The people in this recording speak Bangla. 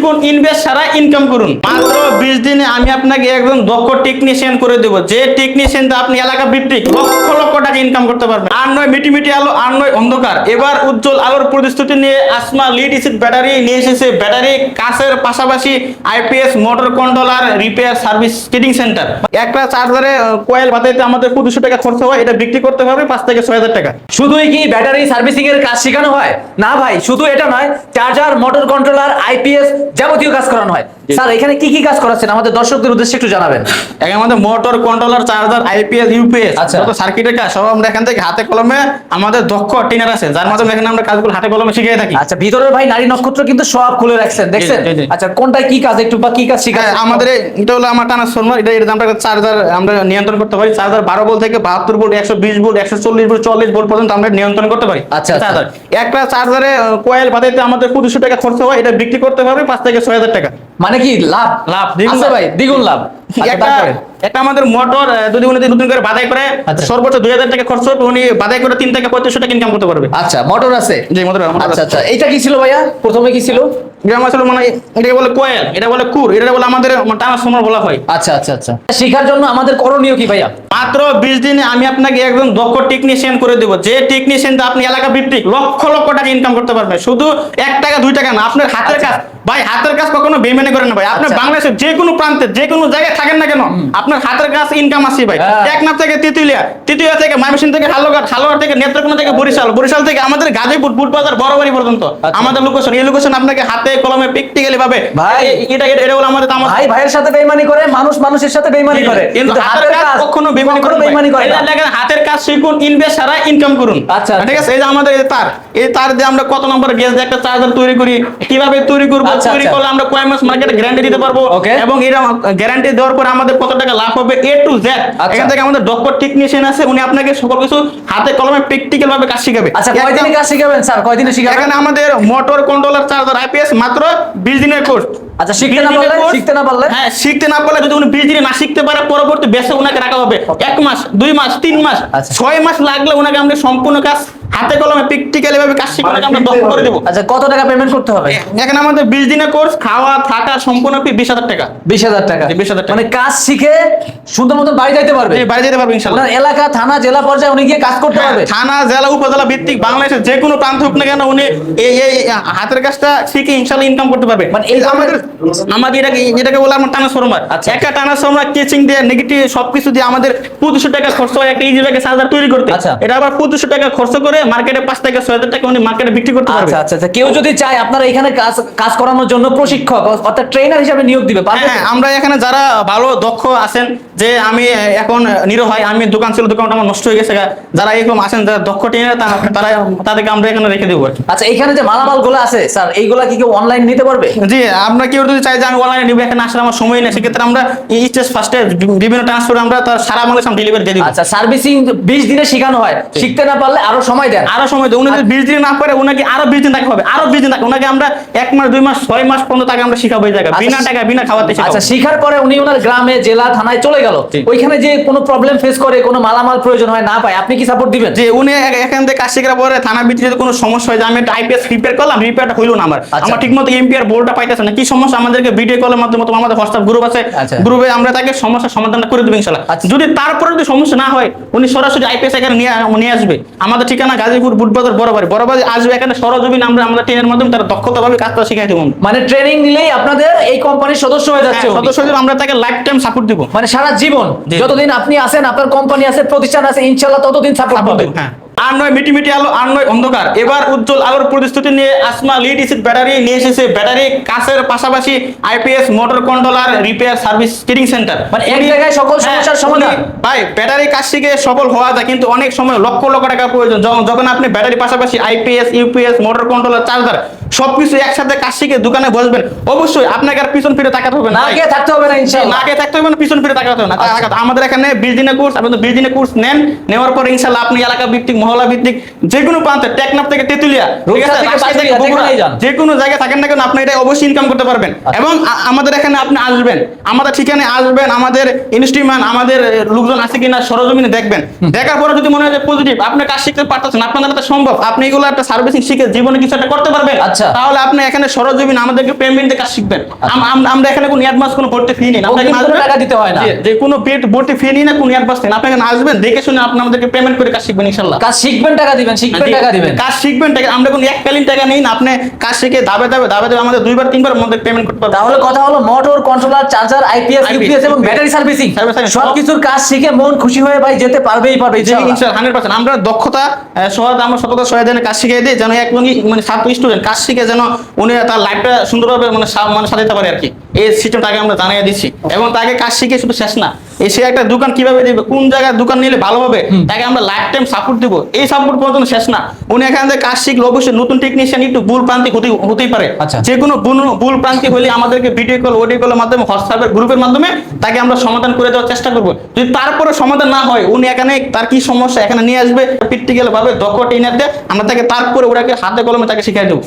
শিখুন, ইনভেস্ট ছাড়া ইনকাম করুন। মাত্র 20 দিনে আমি আপনাকে একজন দক্ষ টেকনিশিয়ান করে দেবো, যে টেকনিশিয়ানটা আপনি এলাকা ভিত্তিক লক্ষ লক্ষ টাকা ইনকাম করতে পারবেন। আর নয় মিটি মিটি আলো, আর নয় অন্ধকার। এবার উজ্জ্বল আলোর প্রতিশ্রুতি নিয়ে আসমা লিড এসিড ব্যাটারি নিয়ে এসেছে। ব্যাটারি কাছের পাশাপাশি IPS motor controller repair service fitting centre. একটা চার্জারে কয়েল বাঁধাইতে আমাদের 2500 টাকা খরচ হয়, এটা বিক্রি করতে হবে 5 থেকে 6000 টাকা। শুধুই কি ব্যাটারি সার্ভিসিং এর কাজ শেখানো হয়? না ভাই, শুধু এটা নয়, চার্জার, মোটর কন্ট্রোলার, আইপিএস যাবতীয় কাজ করানো হয়। স্যার এখানে কি কি কাজ করাচ্ছেন আমাদের দর্শকদের উদ্দেশ্যে একটু জানাবেন। এখানে আমাদের motor controller, charger, IPS, UPS, যত সার্কিটের কাজ সব আমরা এখান থেকে হাতে কলমে, আমাদের দক্ষ ট্রেনার আছে যার মাধ্যমে এখানে আমরা কাজগুলো হাতে কলমে শিখিয়ে থাকি। আচ্ছা, ভিতরের ভাই নারী নক্ষত্র কিন্তু সব খুলে রাখছেন, দেখছেন? আচ্ছা, কোনটায় কি কাজ একটু বা কি কাজ শিখাচ্ছেন? আমাদের এটা হলো আমার ট্রান্সফরমার, এটা আমরা চার্জার আমরা নিয়ন্ত্রণ করতে পারি। চার্জার 12 ভোল্ট থেকে 72 ভোল্ট, 120 ভোল্ট, 140 ভোল্ট, 40 ভোল্ট পর্যন্ত আমরা নিয়ন্ত্রণ করতে পারি। আচ্ছা, চার্জার একটা চার্জারে কয়েল বাঁধাইতে আমাদের 2500 টাকা খরচ হয়, এটা বিক্রি করতে হবে 5 থেকে 6000 টাকা। মানে কি লাভ? লাভ আছে ভাই, দ্বিগুণ লাভ। একটা আমাদের মোটর যদি উনি নতুন করে বাধাই করে সর্বোচ্চ 2000 টাকা খরচ হবে, উনি বাধাই করে 3 থেকে 3500 টাকা ইনকাম করতে পারবে। আচ্ছা, মোটর আছে? জি, মোটর। আচ্ছা আচ্ছা, এটা কি ছিল ভাইয়া? প্রথমে কি ছিল? এটা আসলে মানে এটাকে বলে কয়েল, এটা বলে কুর, এটা বলে আমাদের ট্রান্সফরমার বলা হয়। আচ্ছা আচ্ছা আচ্ছা, শেখার জন্য আমাদের করণীয় কি ভাইয়া? মাত্র 20 দিনে আমি আপনাকে একজন দক্ষ টেকনিশিয়ান করে দেবো, যে টেকনিশিয়ানটা আপনি এলাকা ভিত্তিক লক্ষ লক্ষ টাকা ইনকাম করতে পারবেন। শুধু 1 টাকা 2 টাকা না, আপনার হাতের কাজ। ভাই হাতের কাজ কখনো বেইমানি করেন না ভাই। আপনি বাংলাদেশের যে কোনো প্রান্তে যে কোনো জায়গায় থাকেন না কেন, আপনার হাতের কাজ ইনকাম আছে ভাই। টেকনাফ থেকে তেতুলিয়া, তেতুলিয়া থেকে ময়মনসিংহ থেকে হালুঘাট, হালুঘাট থেকে নেত্রকোনা থেকে বরিশাল, বরিশাল থেকে আমাদের গাজীপুর, বুটবাজার, বড়বাড়ি পর্যন্ত আমাদের লোকেশন। এই লোকেশন আপনাকে হাতে কলমে প্র্যাকটিক্যালি ভাবে ভাই। এটা হলো আমাদের ভাই ভাইয়ের সাথে বেইমানি করে, মানুষ মানুষের সাথে বেইমানি করে, কিন্তু হাতের কাজ কখনো বেইমানি করে না। দেখেন, হাতের কাজ শিখুন, ইনভেস্ট ছাড়া ইনকাম করুন। আচ্ছা, ঠিক আছে। এই যে আমাদের এই তার দিয়ে আমরা কত নম্বর গ্যাস দিয়ে একটা চার্জার তৈরি করি, কিভাবে তৈরি করব, তৈরি করলে আমরা কয় মাস মার্কেটে গ্যারান্টি দিতে পারবো, এবং এর গ্যারান্টি দেওয়ার পর আমাদের কত টাকা লাভ হবে, এ টু জেড। এখান থেকে আমাদের দক্ষ টেকনিশিয়ান আছে, উনি আপনাকে সকল কিছু হাতে কলমে প্র্যাকটিক্যাল ভাবে কাজ শিখাবে। আচ্ছা, কয়দিনে কাজ শিখাবেন স্যার? কয়দিনে শিখাবেন? এখানে আমাদের মোটর কন্ট্রোলার, চার্জার, আইপিএস মাত্র 20 দিনের কোর্স। আচ্ছা, শিখতে না পারলে হ্যাঁ, শিখতে না পারলে যদি উনি 20 দিনে না শিখতে পারে, পরবর্তী বেসে উনাকে রাখা হবে 1 মাস, 2 মাস, 3 মাস, 6 মাস লাগলে উনাকে আমরা সম্পূর্ণ কাজ হাতে কলমে প্র্যাকটিক্যালি ভাবে কাজ শিখানোকে আমরা দক্ষ করে দেব। আচ্ছা, কত টাকা পেমেন্ট করতে হবে? এখানে আমাদের 20 দিনের কোর্স, খাওয়া থাকা সম্পূর্ণ ফি 20000 টাকা। 20000 টাকা? 20000 টাকা। মানে কাজ শিখে সুন্দর মতো বাড়ি যাইতে পারবে? বাড়ি যেতে পারবে ইনশাআল্লাহ। ওনার এলাকা, থানা, জেলা পর্যায়ে উনি গিয়ে কাজ করতে পারবে? থানা, জেলা, উপজেলা ভিত্তিক বাংলাদেশের যে কোনো প্রান্ত হোক না কেন, উনি এই হাতের কাজটা শিখে ইনশাআল্লাহ ইনকাম করতে পারবে। মানে এই আমাদের এটাকে বলে আমরা ট্রান্সফরমার। একটা ট্রান্সফরমার কেচিং দিয়ে, নেগেটিভ সবকিছু দিয়ে আমাদের 2500 টাকা খরচ হয় একটা ইজি ব্যাগে চার্জার তৈরি করতে। এটা আবার 2500 টাকা খরচ করে মার্কেটে 5 থেকে 6000 টাকা উনি মার্কেটে বিক্রি করতে পারবে। আচ্ছা আচ্ছা, কেউ যদি চায় আপনারা এখানে কাজ করানোর জন্য প্রশিক্ষক অর্থাৎ ট্রেনার হিসেবে নিয়োগ দিবে পারবে? হ্যাঁ, আমরা এখানে যারা ভালো দক্ষ আছেন, যে আমি এখন নিরুপায়, আমি দোকান ছিল, দোকানটা আমার নষ্ট হয়ে গেছে, যারা এরকম আছেন যারা দক্ষ ট্রেনার, তাদেরকে আমরা এখানে রেখে দেবো। আচ্ছা, এখানে যে মালামাল গুলো আছে স্যার, এইগুলা কি কেউ অনলাইন নিতে পারবে? জি, আমরা কেউ যদি চাই যে আমি অনলাইনে নিব, এখানে আসলে আমার সময় নেই, সেক্ষেত্রে আমরা স্টেজ ফার্স্টে বিভিন্ন ট্রান্সফার আমরা তার সারা বাংলাদেশ ডেলিভারি দিয়ে দিব। আচ্ছা, সার্ভিসিং 20 দিনে শেখানো হয়, শিখতে না পারলে আরো সময় দেন? আরো সময় দেয়। উনি যদি 20 দিন না পারে, উনাকে আরো 20 দিন থাকতে হবে, আরো 20 দিন থাকবে। উনাকে আমরা 1 মাস, 2 মাস, 6 মাস পর্যন্ত তাকে আমরা শিখাবো এই জায়গায়, বিনা টাকা বিনা খাওয়াতে শিখাবো। আচ্ছা, শিখার পরে উনি ওনার গ্রামে, জেলা, থানায় চলে গেল, ওইখানে যে কোনো প্রবলেম ফেস করে, কোনো মালামাল প্রয়োজন হয় না পায়, আপনি কি সাপোর্ট দিবেন? যে উনি এখান থেকে কাজ শেখার পরে থানা ভিত্তিতে যদি কোনো সমস্যা হয়, যে আমি একটা আইপিএস রিপেয়ার করলাম, রিপেয়ারটা হইলো না, আমার ঠিকমতো এমপিআর বোর্ডটা পাইতেছে না, কি সমস্যা, আমাদেরকে ভিডিও কলের মাধ্যমে আমাদের হোয়াটসঅ্যাপ গ্রুপ আছে, গ্রুপে আমরা তাকে সমস্যার সমাধানটা করে দেবো ইনশাআল্লাহ। যদি তারপরে যদি সমস্যা না হয়, উনি সরাসরি আইপিএস এখানে নিয়ে আসবে। আমাদের ঠিকানা গাজীপুর, বুটবাজার, বড়বাড়ি আসবে, এখানে সরজমিন আমরা আমাদের ট্রেনের মাধ্যমে তারা দক্ষতাভাবে কাজটা শিখাই দেবো। মানে ট্রেনিং নিলেই আপনাদের এই কোম্পানির সদস্য হয়ে যাচ্ছে? সদস্য হিসেবে আমরা তাকে লাইফ টাইম সাপোর্ট দিব, মানে সারা জীবন যতদিন আপনি আছেন, আপনার কোম্পানি আছে, প্রতিষ্ঠান আছে, ইনশাআল্লাহ ততদিন সাপোর্ট পাবেন। হ্যাঁ, আর নয় মিটি মিটি আলো, আর নয় অন্ধকার। এবার উজ্জ্বল আলোর প্রতিশ্রুতি নিয়ে আসমা লিড এসিড ব্যাটারি নিয়ে এসেছে। ব্যাটারি কাছের পাশাপাশি IPS motor controller repair service fitting centre. মানে এক জায়গায় সকল সমস্যার সমাধান। ভাই, ব্যাটারি কাজ শিখে সফল হওয়া যায়, কিন্তু অনেক সময় লক্ষ লক্ষ টাকা প্রয়োজন। যখন আপনি ব্যাটারি পাশাপাশি IPS, UPS, motor controller, charger সবকিছু একসাথে কাজ শিখে দোকানে বসবেন, অবশ্যই আপনাকে আর পিছন ফিরে তাকাতে হবে না, আগে থাকতে হবে না, ইনশাআল্লাহ আগে থাকতে হবে না, পিছন ফিরে তাকাতে হবে না। আমাদের এখানে 20 দিনের কোর্স, আপনি 20 দিনের কোর্স নেন, নেওয়ার পর ইনশাআল্লাহ আপনি এলাকা ভিত্তিক, মহল্লা ভিত্তিক যে কোনো প্রান্তে, টেকনাফ থেকে তেতুলিয়া, যে কোনো জায়গায় থাকেন না কেন, আপনি এটা অবশ্যই ইনকাম করতে পারবেন। এবং আমাদের এখানে আপনি আসবেন, আমাদের ঠিকানায় আসবেন, আমাদের ইনস্ট্রুমেন্ট, আমাদের লোকজন আছে কিনা সরজমিনে দেখবেন। দেখার পরে যদি মনে হয় যে পজিটিভ, আপনি কাজ শিখতে পারতেছেন, আপনার দ্বারা সম্ভব, আপনি এগুলো একটা সার্ভিসিং শিখে জীবনে কিছু একটা করতে পারবেন। আচ্ছা, আচ্ছা। তাহলে আপনি এখানে সরজমিন আমাদেরকে পেমেন্টে কাজ শিখবেন। আমরা এখানে কোনো অ্যাডভান্স কোনো ভর্তি ফি নেই না, আপনাকে অগ্রিম কোনো টাকা দিতে হয় না। যে কোনো ভর্তি ফি নেই না, কোনো অ্যাডভান্স নেই, আপনি এখানে আসবেন, দেখে শুনে আপনি আমাদেরকে পেমেন্ট করে কাজ শিখবেন ইনশাআল্লাহ। কাজ শিখবেন, টাকা দিবেন, শিখবেন, টাকা দিবেন। কাজ শিখবেন টাকা, আমরা কোনো এককালীন টাকা নেই না, আপনি কাজ শিখে ধাপে আমাদের 2 বার 3 বার আমাদের পেমেন্ট করতে পারবেন। তাহলে কথা হলো motor controller, charger, IPS, UPS এবং ব্যাটারি সার্ভিসিং সবকিছুর কাজ শিখে মন খুশি হয়ে ভাই যেতে পারবেই পারবে ইনশাআল্লাহ। ইনশাআল্লাহ 100%। আমরা দক্ষতা সহায়তা, আমরা সততা সহায়তা কাজ শিখিয়ে দিই, যেন একজনই মানে ছাত্র স্টুডেন্ট কাজ শিখে যেন উনি তার লাইফটা সুন্দরভাবে মানে সাজাতে পারে আর কি। এই সিস্টেমটাকে আমরা জানিয়ে দিচ্ছি। এবং তাকে কাজ শিখে শুধু শেষ না, সে একটা দোকান কিভাবে দিবে, কোন জায়গায় দোকান নিলে ভালো হবে, তাকে আমরা লাইফ টাইম সাপোর্ট দিব। এই সাপোর্ট পর্যন্ত শেষ না, উনি এখান থেকে কাজ শিখলে অবশ্যই নতুন টেকনিশিয়ান একটু ভুল প্রান্তিক হতেই পারে। আচ্ছা। যে কোনো ভুল প্রান্তিক হলে আমাদেরকে ভিডিও কল, অডিও কলের মাধ্যমে, হোয়াটসঅ্যাপের গ্রুপের মাধ্যমে তাকে আমরা সমাধান করে দেওয়ার চেষ্টা করবো। যদি তারপরে সমাধান না হয়, উনি এখানে তার কি সমস্যা এখানে নিয়ে আসবে, প্র্যাকটিক্যাল ভাবে দক্ষ ট্রেনার দিয়ে আমরা তাকে তারপরে ওটাকে হাতে কলমে তাকে শিখিয়ে দেবো।